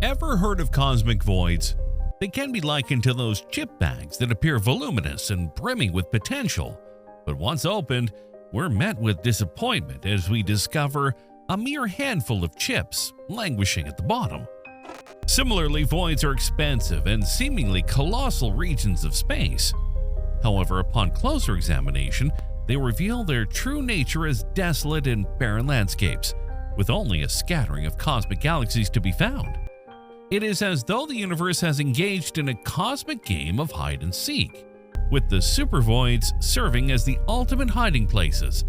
Ever heard of cosmic voids? They can be likened to those chip bags that appear voluminous and brimming with potential, but once opened, we're met with disappointment as we discover a mere handful of chips languishing at the bottom. Similarly, voids are expansive and seemingly colossal regions of space. However, upon closer examination, they reveal their true nature as desolate and barren landscapes, with only a scattering of cosmic galaxies to be found. It is as though the universe has engaged in a cosmic game of hide and seek, with the supervoids serving as the ultimate hiding places,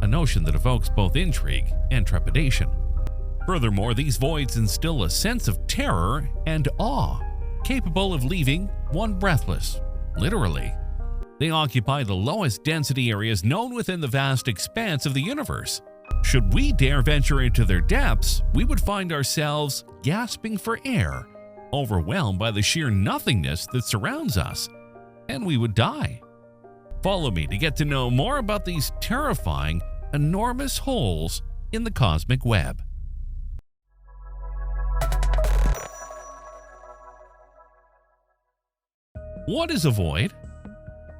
a notion that evokes both intrigue and trepidation. Furthermore, these voids instill a sense of terror and awe, capable of leaving one breathless, literally. They occupy the lowest density areas known within the vast expanse of the universe. Should we dare venture into their depths, we would find ourselves gasping for air, overwhelmed by the sheer nothingness that surrounds us, and we would die. Follow me to get to know more about these terrifying, enormous holes in the cosmic web. What is a void?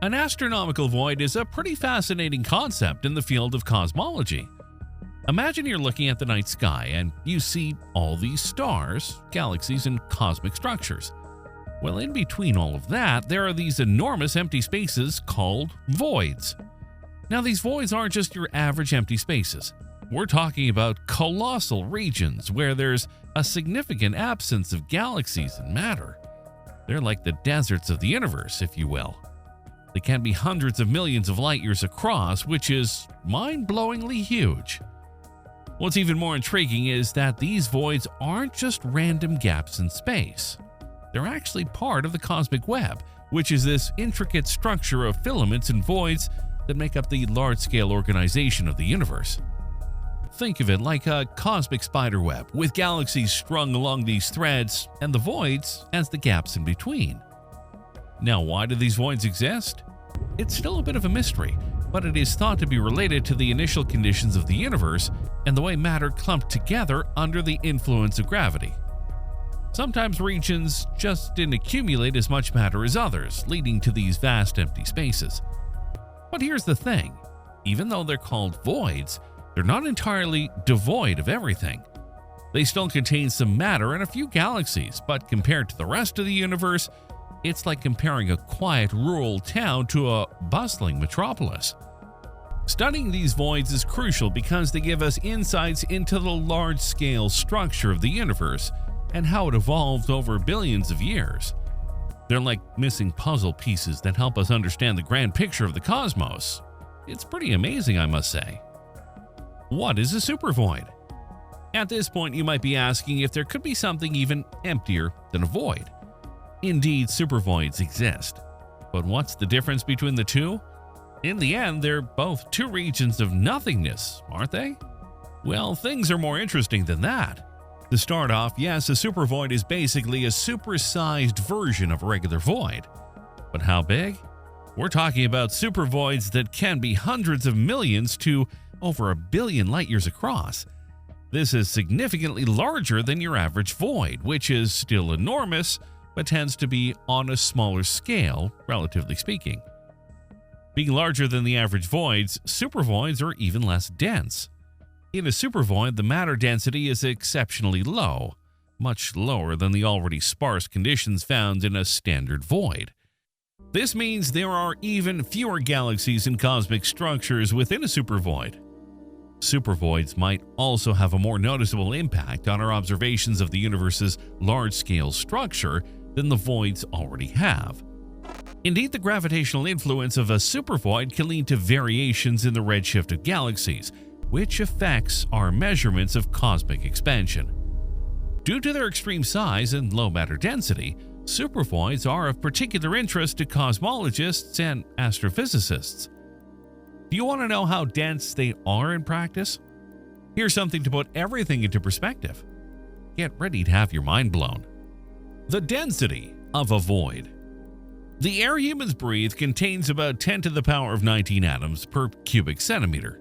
An astronomical void is a pretty fascinating concept in the field of cosmology. Imagine you're looking at the night sky and you see all these stars, galaxies, and cosmic structures. Well, in between all of that, there are these enormous empty spaces called voids. Now, these voids aren't just your average empty spaces. We're talking about colossal regions where there's a significant absence of galaxies and matter. They're like the deserts of the universe, if you will. They can be hundreds of millions of light years across, which is mind-blowingly huge. What's even more intriguing is that these voids aren't just random gaps in space. They're actually part of the cosmic web, which is this intricate structure of filaments and voids that make up the large-scale organization of the universe. Think of it like a cosmic spider web, with galaxies strung along these threads and the voids as the gaps in between. Now, why do these voids exist? It's still a bit of a mystery, but it is thought to be related to the initial conditions of the universe and the way matter clumped together under the influence of gravity. Sometimes regions just didn't accumulate as much matter as others, leading to these vast empty spaces. But here's the thing, even though they're called voids, they're not entirely devoid of everything. They still contain some matter and a few galaxies, but compared to the rest of the universe, it's like comparing a quiet rural town to a bustling metropolis. Studying these voids is crucial because they give us insights into the large-scale structure of the universe and how it evolved over billions of years. They're like missing puzzle pieces that help us understand the grand picture of the cosmos. It's pretty amazing, I must say. What is a supervoid? At this point, you might be asking if there could be something even emptier than a void. Indeed, supervoids exist. But what's the difference between the two? In the end, they're both two regions of nothingness, aren't they? Well, things are more interesting than that. To start off, yes, a supervoid is basically a supersized version of a regular void. But how big? We're talking about supervoids that can be hundreds of millions to over 1 billion light years across. This is significantly larger than your average void, which is still enormous, but tends to be on a smaller scale, relatively speaking. Being larger than the average voids, supervoids are even less dense. In a supervoid, the matter density is exceptionally low, much lower than the already sparse conditions found in a standard void. This means there are even fewer galaxies and cosmic structures within a supervoid. Supervoids might also have a more noticeable impact on our observations of the universe's large-scale structure than the voids already have. Indeed, the gravitational influence of a supervoid can lead to variations in the redshift of galaxies, which affects our measurements of cosmic expansion. Due to their extreme size and low matter density, supervoids are of particular interest to cosmologists and astrophysicists. Do you want to know how dense they are in practice? Here's something to put everything into perspective. Get ready to have your mind blown. The density of a void. The air humans breathe contains about 10 to the power of 19 atoms per cubic centimeter.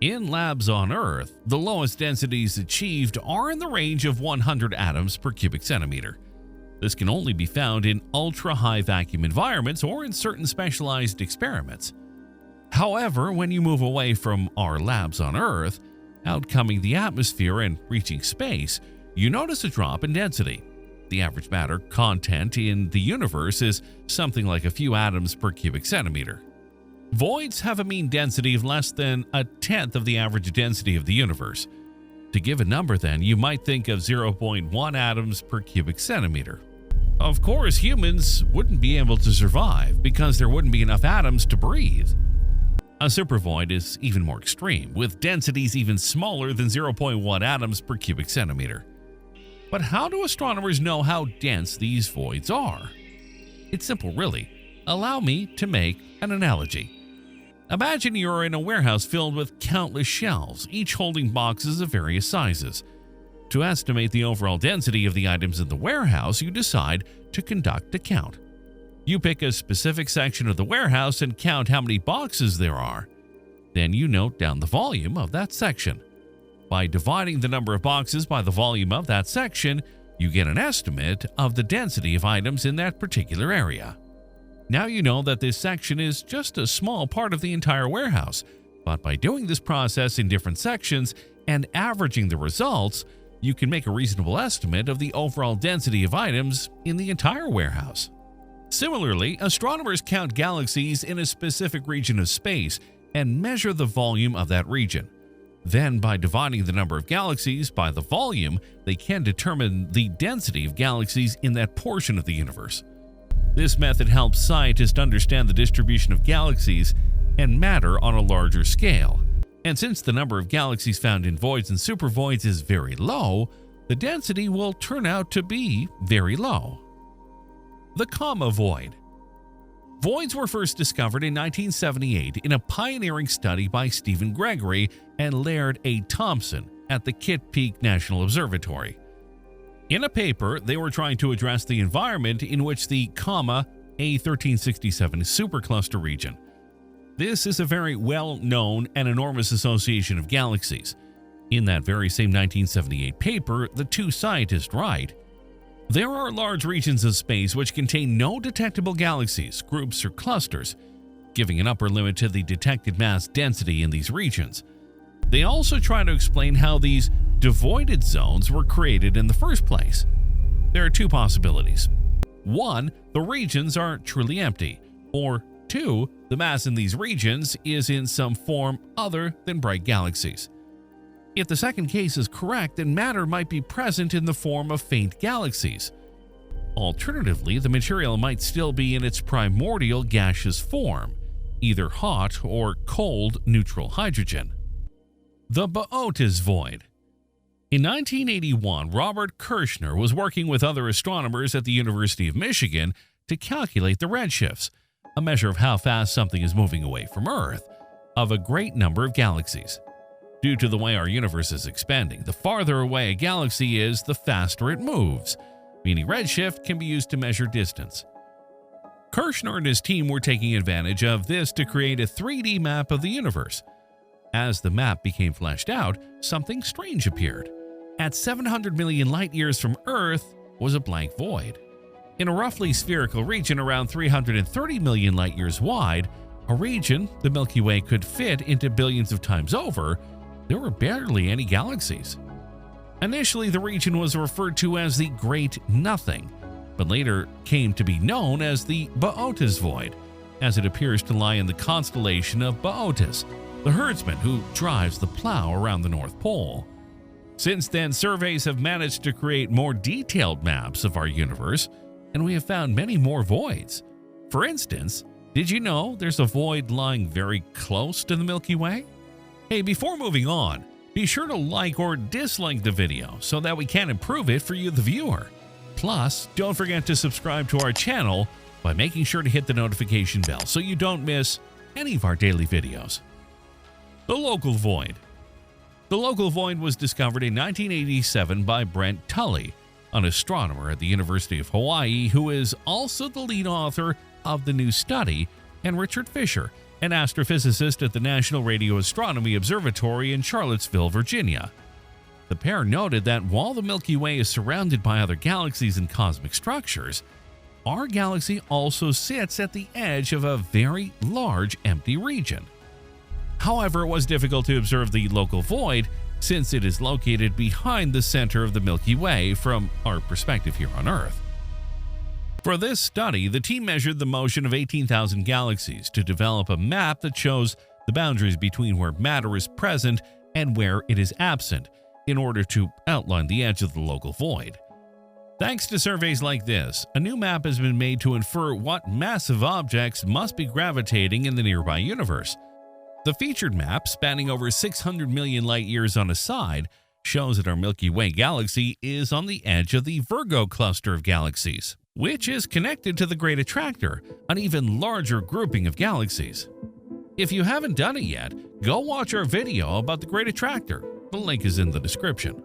In labs on Earth, the lowest densities achieved are in the range of 100 atoms per cubic centimeter. This can only be found in ultra-high vacuum environments or in certain specialized experiments. However, when you move away from our labs on Earth, outcoming the atmosphere and reaching space, you notice a drop in density. The average matter content in the universe is something like a few atoms per cubic centimeter. Voids have a mean density of less than a tenth of the average density of the universe. To give a number then, you might think of 0.1 atoms per cubic centimeter. Of course, humans wouldn't be able to survive because there wouldn't be enough atoms to breathe. A supervoid is even more extreme, with densities even smaller than 0.1 atoms per cubic centimeter. But how do astronomers know how dense these voids are? It's simple, really. Allow me to make an analogy. Imagine you're in a warehouse filled with countless shelves, each holding boxes of various sizes. To estimate the overall density of the items in the warehouse, you decide to conduct a count. You pick a specific section of the warehouse and count how many boxes there are. Then you note down the volume of that section. By dividing the number of boxes by the volume of that section, you get an estimate of the density of items in that particular area. Now you know that this section is just a small part of the entire warehouse, but by doing this process in different sections and averaging the results, you can make a reasonable estimate of the overall density of items in the entire warehouse. Similarly, astronomers count galaxies in a specific region of space and measure the volume of that region. Then, by dividing the number of galaxies by the volume, they can determine the density of galaxies in that portion of the universe. This method helps scientists understand the distribution of galaxies and matter on a larger scale. And since the number of galaxies found in voids and supervoids is very low, the density will turn out to be very low. The coma void. Voids were first discovered in 1978 in a pioneering study by Stephen Gregory and Laird A. Thompson at the Kitt Peak National Observatory. In a paper, they were trying to address the environment in which the coma A1367 supercluster region. This is a very well-known and enormous association of galaxies. In that very same 1978 paper, the two scientists write, "There are large regions of space which contain no detectable galaxies, groups, or clusters, giving an upper limit to the detected mass density in these regions." They also try to explain how these devoided zones were created in the first place. There are two possibilities. One, the regions are truly empty, or two, the mass in these regions is in some form other than bright galaxies. If the second case is correct, then matter might be present in the form of faint galaxies. Alternatively, the material might still be in its primordial gaseous form, either hot or cold neutral hydrogen. The Boötes void. In 1981, Robert Kirshner was working with other astronomers at the University of Michigan to calculate the redshifts, a measure of how fast something is moving away from Earth, of a great number of galaxies. Due to the way our universe is expanding, the farther away a galaxy is, the faster it moves, meaning redshift can be used to measure distance. Kirshner and his team were taking advantage of this to create a 3D map of the universe. As the map became fleshed out, something strange appeared. At 700 million light-years from Earth was a blank void. In a roughly spherical region around 330 million light-years wide, a region the Milky Way could fit into billions of times over, there were barely any galaxies. Initially, the region was referred to as the Great Nothing, but later came to be known as the Boötes void, as it appears to lie in the constellation of Boötes, the herdsman who drives the plow around the North Pole. Since then, surveys have managed to create more detailed maps of our universe, and we have found many more voids. For instance, did you know there's a void lying very close to the Milky Way? Hey, before moving on, be sure to like or dislike the video so that we can improve it for you, the viewer. Plus, don't forget to subscribe to our channel by making sure to hit the notification bell so you don't miss any of our daily videos. The local void. The local void was discovered in 1987 by Brent Tully, an astronomer at the University of Hawaii who is also the lead author of the new study, and Richard Fisher, an astrophysicist at the National Radio Astronomy Observatory in Charlottesville, Virginia. The pair noted that while the Milky Way is surrounded by other galaxies and cosmic structures, our galaxy also sits at the edge of a very large empty region. However, it was difficult to observe the local void since it is located behind the center of the Milky Way from our perspective here on Earth. For this study, the team measured the motion of 18,000 galaxies to develop a map that shows the boundaries between where matter is present and where it is absent, in order to outline the edge of the local void. Thanks to surveys like this, a new map has been made to infer what massive objects must be gravitating in the nearby universe. The featured map, spanning over 600 million light-years on a side, shows that our Milky Way galaxy is on the edge of the Virgo cluster of galaxies, which is connected to the Great Attractor, an even larger grouping of galaxies. If you haven't done it yet, go watch our video about the Great Attractor. The link is in the description.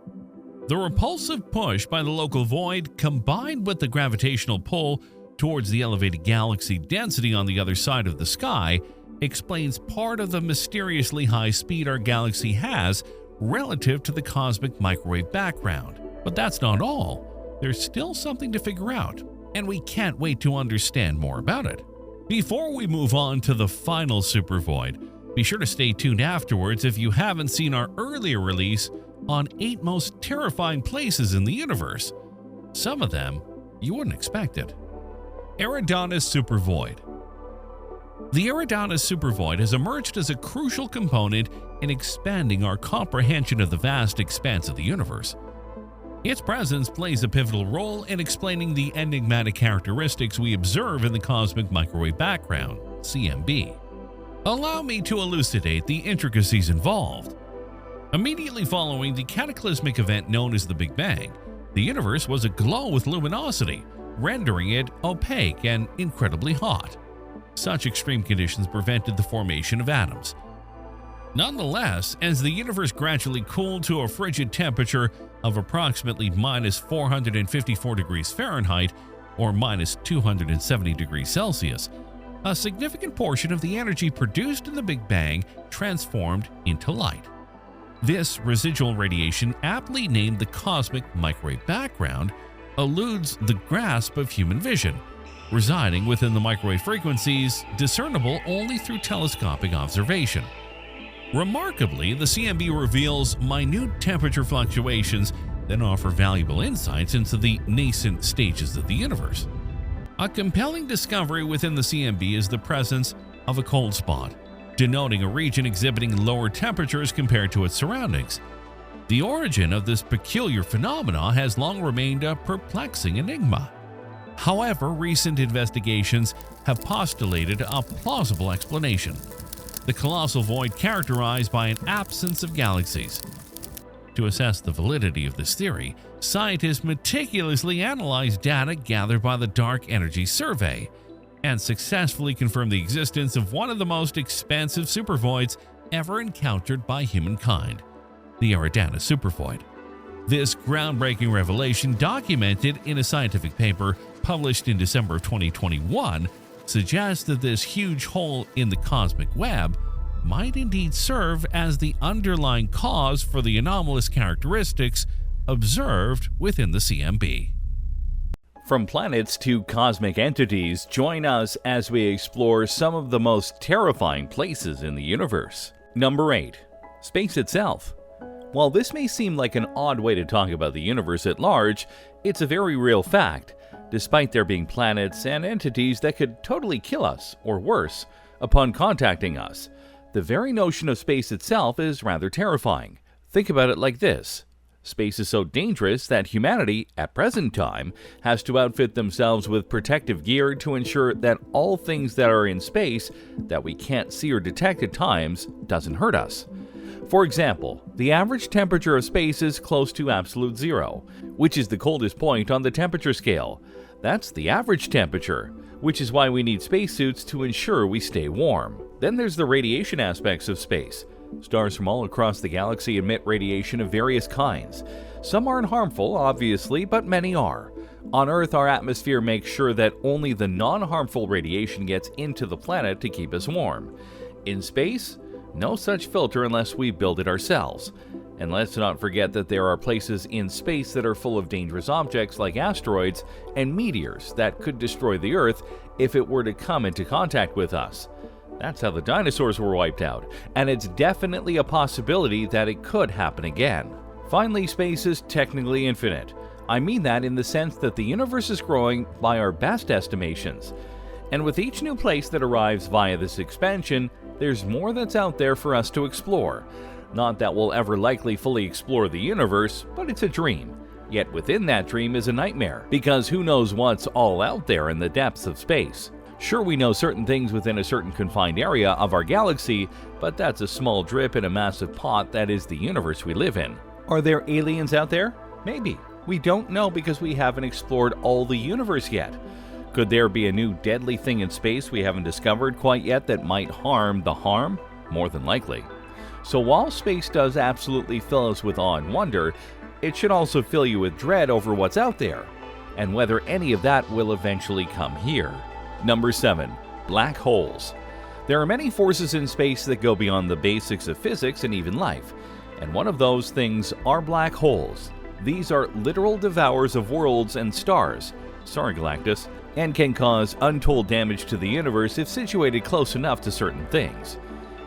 The repulsive push by the local void, combined with the gravitational pull towards the elevated galaxy density on the other side of the sky, explains part of the mysteriously high speed our galaxy has relative to the cosmic microwave background. But that's not all. There's still something to figure out, and we can't wait to understand more about it. Before we move on to the final supervoid, be sure to stay tuned afterwards if you haven't seen our earlier release on 8 most terrifying places in the universe. Some of them you wouldn't expect it. Eridanus supervoid. The Eridanus supervoid has emerged as a crucial component in expanding our comprehension of the vast expanse of the universe. Its presence plays a pivotal role in explaining the enigmatic characteristics we observe in the cosmic microwave background, CMB. Allow me to elucidate the intricacies involved. Immediately following the cataclysmic event known as the Big Bang, the universe was aglow with luminosity, rendering it opaque and incredibly hot. Such extreme conditions prevented the formation of atoms. Nonetheless, as the universe gradually cooled to a frigid temperature of approximately minus 454 degrees Fahrenheit or minus 270 degrees Celsius, a significant portion of the energy produced in the Big Bang transformed into light. This residual radiation, aptly named the cosmic microwave background, eludes the grasp of human vision, residing within the microwave frequencies discernible only through telescopic observation. Remarkably, the CMB reveals minute temperature fluctuations that offer valuable insights into the nascent stages of the universe. A compelling discovery within the CMB is the presence of a cold spot, denoting a region exhibiting lower temperatures compared to its surroundings. The origin of this peculiar phenomena has long remained a perplexing enigma. However, recent investigations have postulated a plausible explanation: the colossal void characterized by an absence of galaxies. To assess the validity of this theory, scientists meticulously analyzed data gathered by the Dark Energy Survey and successfully confirmed the existence of one of the most expansive supervoids ever encountered by humankind, the Eridanus supervoid. This groundbreaking revelation, documented in a scientific paper published in December of 2021, suggests that this huge hole in the cosmic web might indeed serve as the underlying cause for the anomalous characteristics observed within the CMB. From planets to cosmic entities, join us as we explore some of the most terrifying places in the universe. Number 8. Space itself. While this may seem like an odd way to talk about the universe at large, it's a very real fact, despite there being planets and entities that could totally kill us, or worse, upon contacting us. The very notion of space itself is rather terrifying. Think about it like this. Space is so dangerous that humanity, at present time, has to outfit themselves with protective gear to ensure that all things that are in space that we can't see or detect at times doesn't hurt us. For example, the average temperature of space is close to absolute zero, which is the coldest point on the temperature scale. That's the average temperature, which is why we need spacesuits to ensure we stay warm. Then there's the radiation aspects of space. Stars from all across the galaxy emit radiation of various kinds. Some aren't harmful, obviously, but many are. On Earth, our atmosphere makes sure that only the non-harmful radiation gets into the planet to keep us warm. In space, no such filter unless we build it ourselves. And let's not forget that there are places in space that are full of dangerous objects like asteroids and meteors that could destroy the Earth if it were to come into contact with us. That's how the dinosaurs were wiped out, and it's definitely a possibility that it could happen again. Finally, space is technically infinite. I mean that in the sense that the universe is growing by our best estimations. And with each new place that arrives via this expansion, there's more that's out there for us to explore. Not that we'll ever likely fully explore the universe, but it's a dream. Yet within that dream is a nightmare, because who knows what's all out there in the depths of space. Sure, we know certain things within a certain confined area of our galaxy, but that's a small drip in a massive pot that is the universe we live in. Are there aliens out there? Maybe. We don't know because we haven't explored all the universe yet. Could there be a new deadly thing in space we haven't discovered quite yet that might harm the harm? More than likely. So while space does absolutely fill us with awe and wonder, it should also fill you with dread over what's out there, and whether any of that will eventually come here. Number 7. Black holes. There are many forces in space that go beyond the basics of physics and even life, and one of those things are black holes. These are literal devourers of worlds and stars, sorry Galactus, and can cause untold damage to the universe if situated close enough to certain things.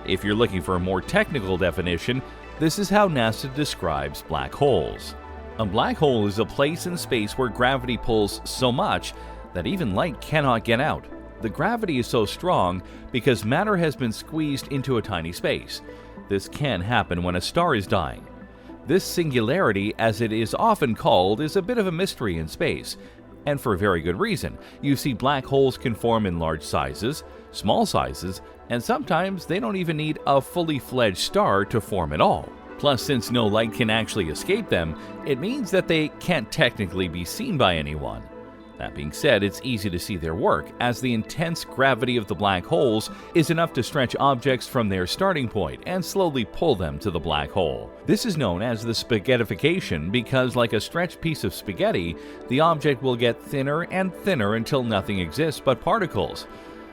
If you're looking for a more technical definition, this is how NASA describes black holes. A black hole is a place in space where gravity pulls so much that even light cannot get out. The gravity is so strong because matter has been squeezed into a tiny space. This can happen when a star is dying. This singularity, as it is often called, is a bit of a mystery in space, and for a very good reason. You see, black holes can form in large sizes, small sizes, and sometimes they don't even need a fully fledged star to form at all. Plus, since no light can actually escape them, it means that they can't technically be seen by anyone. That being said, it's easy to see their work, as the intense gravity of the black holes is enough to stretch objects from their starting point and slowly pull them to the black hole. This is known as the spaghettification because, like a stretched piece of spaghetti, the object will get thinner and thinner until nothing exists but particles.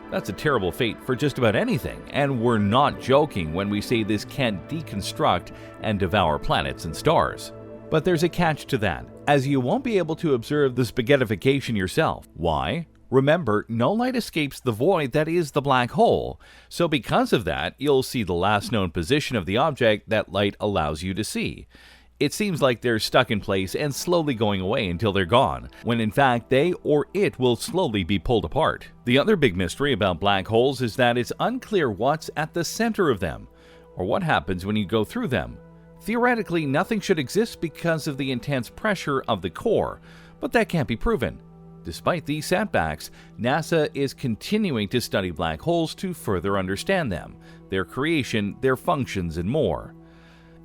That's a terrible fate for just about anything, and we're not joking when we say this can't deconstruct and devour planets and stars. But there's a catch to that, as you won't be able to observe the spaghettification yourself. Why? Remember, no light escapes the void that is the black hole, so because of that, you'll see the last known position of the object that light allows you to see. It seems like they're stuck in place and slowly going away until they're gone, when in fact they or it will slowly be pulled apart. The other big mystery about black holes is that it's unclear what's at the center of them, or what happens when you go through them. Theoretically, nothing should exist because of the intense pressure of the core, but that can't be proven. Despite these setbacks, NASA is continuing to study black holes to further understand them, their creation, their functions, and more.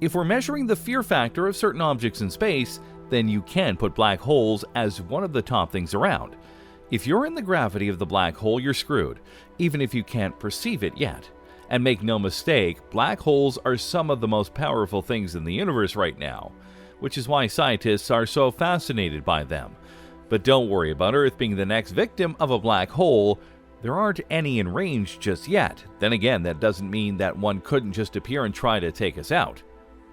If we're measuring the fear factor of certain objects in space, then you can put black holes as one of the top things around. If you're in the gravity of the black hole, you're screwed, even if you can't perceive it yet. And make no mistake, black holes are some of the most powerful things in the universe right now, which is why scientists are so fascinated by them. But don't worry about Earth being the next victim of a black hole. There aren't any in range just yet. Then again, that doesn't mean that one couldn't just appear and try to take us out.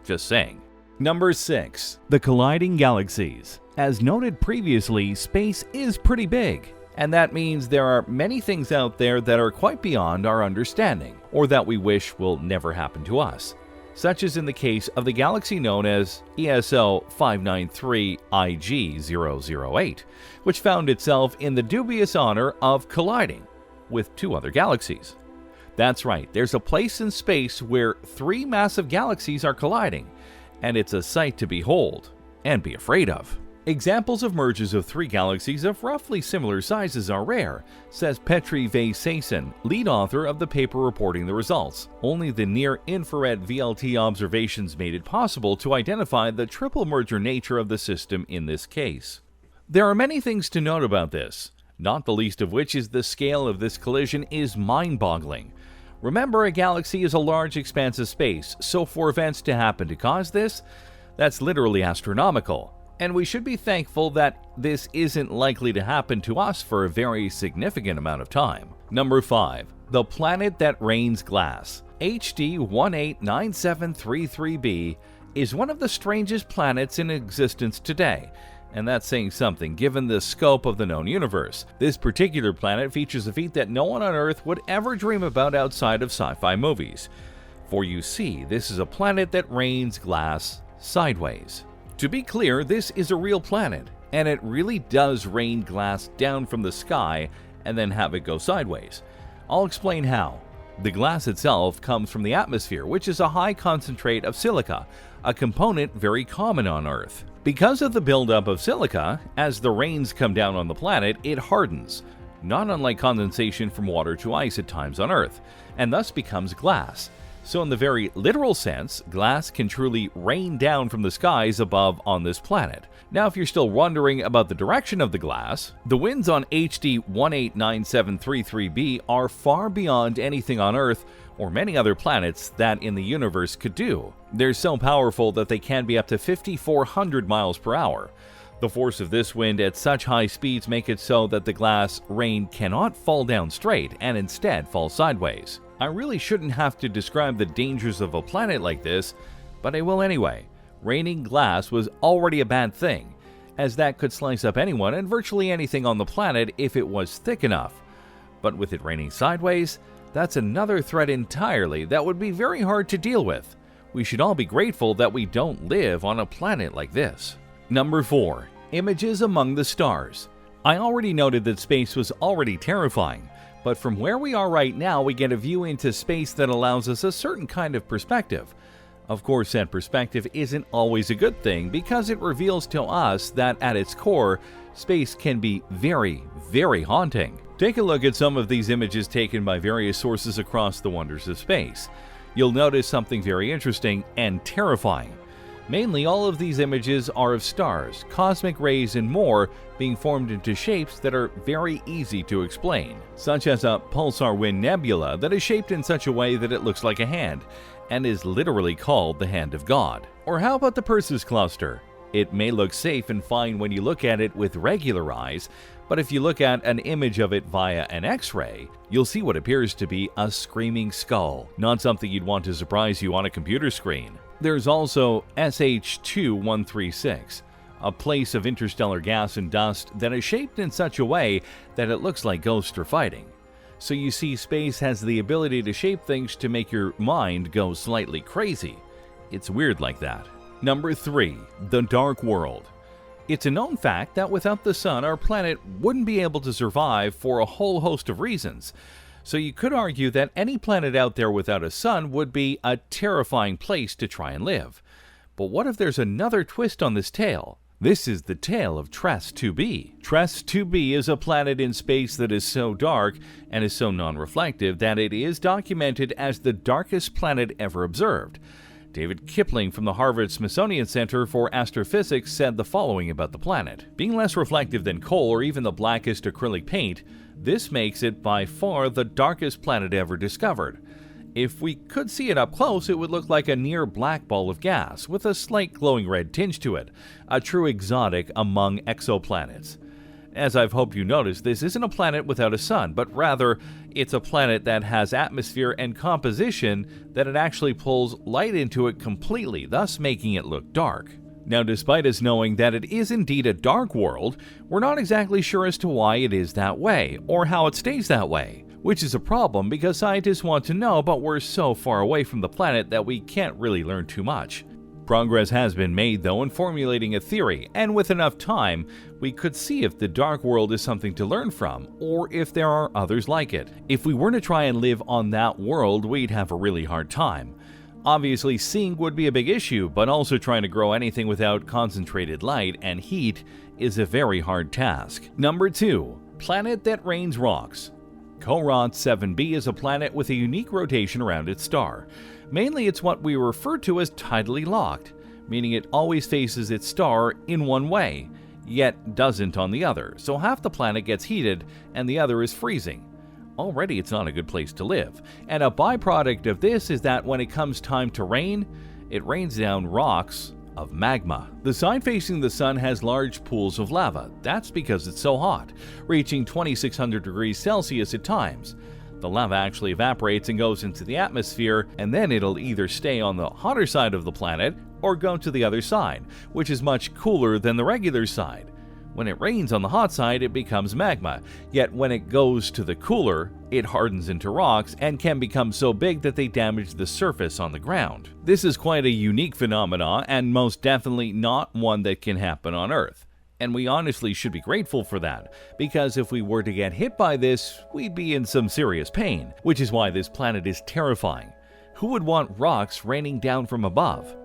Just saying. Number 6. The colliding galaxies. As noted previously, space is pretty big. And that means there are many things out there that are quite beyond our understanding, or that we wish will never happen to us, such as in the case of the galaxy known as ESO 593 IG-008, which found itself in the dubious honor of colliding with 2 other galaxies. That's right, there's a place in space where 3 massive galaxies are colliding, and it's a sight to behold and be afraid of. Examples of mergers of 3 galaxies of roughly similar sizes are rare, says Petri Vesaisen, lead author of the paper reporting the results. Only the near-infrared VLT observations made it possible to identify the triple merger nature of the system in this case. There are many things to note about this, not the least of which is the scale of this collision is mind-boggling. Remember, a galaxy is a large expanse of space, so for events to happen to cause this, that's literally astronomical. And we should be thankful that this isn't likely to happen to us for a very significant amount of time. Number 5. The planet that rains glass. HD 189733b is one of the strangest planets in existence today, and that's saying something given the scope of the known universe. This particular planet features a feat that no one on Earth would ever dream about outside of sci-fi movies. For you see, this is a planet that rains glass sideways. To be clear, this is a real planet, and it really does rain glass down from the sky and then have it go sideways. I'll explain how. The glass itself comes from the atmosphere, which is a high concentrate of silica, a component very common on Earth. Because of the buildup of silica, as the rains come down on the planet, it hardens, not unlike condensation from water to ice at times on Earth, and thus becomes glass. So in the very literal sense, glass can truly rain down from the skies above on this planet. Now, if you're still wondering about the direction of the glass, the winds on HD 189733b are far beyond anything on Earth or many other planets that in the universe could do. They're so powerful that they can be up to 5,400 miles per hour. The force of this wind at such high speeds make it so that the glass rain cannot fall down straight and instead fall sideways. I really shouldn't have to describe the dangers of a planet like this, but I will anyway. Raining glass was already a bad thing, as that could slice up anyone and virtually anything on the planet if it was thick enough. But with it raining sideways, that's another threat entirely that would be very hard to deal with. We should all be grateful that we don't live on a planet like this. Number 4. Images among the stars. I already noted that space was already terrifying, but from where we are right now, we get a view into space that allows us a certain kind of perspective. Of course, that perspective isn't always a good thing because it reveals to us that at its core, space can be very, very haunting. Take a look at some of these images taken by various sources across the wonders of space. You'll notice something very interesting and terrifying. Mainly, all of these images are of stars, cosmic rays, and more being formed into shapes that are very easy to explain, such as a pulsar wind nebula that is shaped in such a way that it looks like a hand, and is literally called the Hand of God. Or how about the Perseus cluster? It may look safe and fine when you look at it with regular eyes, but if you look at an image of it via an X-ray, you'll see what appears to be a screaming skull, not something you'd want to surprise you on a computer screen. There's also SH2136, a place of interstellar gas and dust that is shaped in such a way that it looks like ghosts are fighting. So you see, space has the ability to shape things to make your mind go slightly crazy. It's weird like that. Number 3. The Dark World. It's a known fact that without the sun, our planet wouldn't be able to survive for a whole host of reasons. So you could argue that any planet out there without a sun would be a terrifying place to try and live. But what if there's another twist on this tale? This is the tale of Tres 2b. Tres 2b is a planet in space that is so dark and is so non-reflective that it is documented as the darkest planet ever observed. David Kipling from the Harvard Smithsonian Center for Astrophysics said the following about the planet. Being less reflective than coal or even the blackest acrylic paint, this makes it by far the darkest planet ever discovered. If we could see it up close, it would look like a near black ball of gas with a slight glowing red tinge to it, a true exotic among exoplanets. As I've hoped you noticed, this isn't a planet without a sun, but rather it's a planet that has atmosphere and composition that it actually pulls light into it completely, thus making it look dark. Now, despite us knowing that it is indeed a dark world, we're not exactly sure as to why it is that way, or how it stays that way, which is a problem because scientists want to know, but we're so far away from the planet that we can't really learn too much. Progress has been made, though, in formulating a theory, and with enough time, we could see if the dark world is something to learn from, or if there are others like it. If we were to try and live on that world, we'd have a really hard time. Obviously, seeing would be a big issue, but also trying to grow anything without concentrated light and heat is a very hard task. Number 2. Planet that rains rocks. Corot 7b is a planet with a unique rotation around its star. Mainly, it's what we refer to as tidally locked, meaning it always faces its star in one way, yet doesn't on the other, so half the planet gets heated and the other is freezing. Already it's not a good place to live, and a byproduct of this is that when it comes time to rain, it rains down rocks of magma. The side facing the sun has large pools of lava. That's because it's so hot, reaching 2600 degrees Celsius at times. The lava actually evaporates and goes into the atmosphere, and then it'll either stay on the hotter side of the planet or go to the other side, which is much cooler than the regular side. When it rains on the hot side, it becomes magma, yet when it goes to the cooler, it hardens into rocks and can become so big that they damage the surface on the ground. This is quite a unique phenomenon and most definitely not one that can happen on Earth. And we honestly should be grateful for that, because if we were to get hit by this, we'd be in some serious pain, which is why this planet is terrifying. Who would want rocks raining down from above?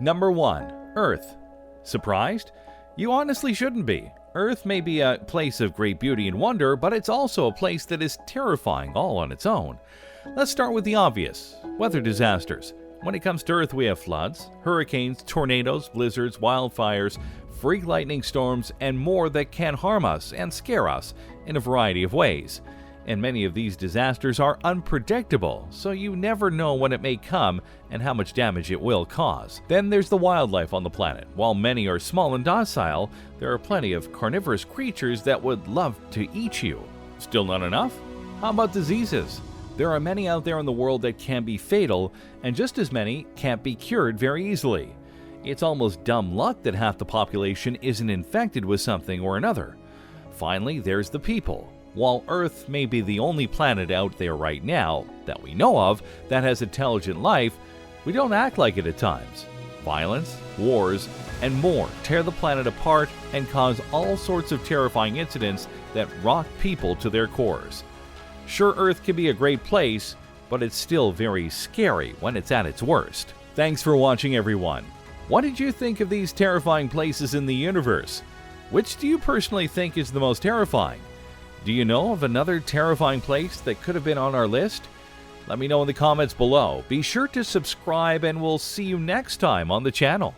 Number 1. Earth. Surprised? You honestly shouldn't be. Earth may be a place of great beauty and wonder, but it's also a place that is terrifying all on its own. Let's start with the obvious: weather disasters. When it comes to Earth, we have floods, hurricanes, tornadoes, blizzards, wildfires, freak lightning storms, and more that can harm us and scare us in a variety of ways. And many of these disasters are unpredictable, so you never know when it may come and how much damage it will cause. Then there's the wildlife on the planet. While many are small and docile, there are plenty of carnivorous creatures that would love to eat you. Still not enough? How about diseases? There are many out there in the world that can be fatal, and just as many can't be cured very easily. It's almost dumb luck that half the population isn't infected with something or another. Finally, there's the people. While Earth may be the only planet out there right now that we know of that has intelligent life, we don't act like it at times. Violence, wars, and more tear the planet apart and cause all sorts of terrifying incidents that rock people to their cores. Sure, Earth can be a great place, but it's still very scary when it's at its worst. Thanks for watching, everyone. What did you think of these terrifying places in the universe? Which do you personally think is the most terrifying? Do you know of another terrifying place that could have been on our list? Let me know in the comments below. Be sure to subscribe, and we'll see you next time on the channel.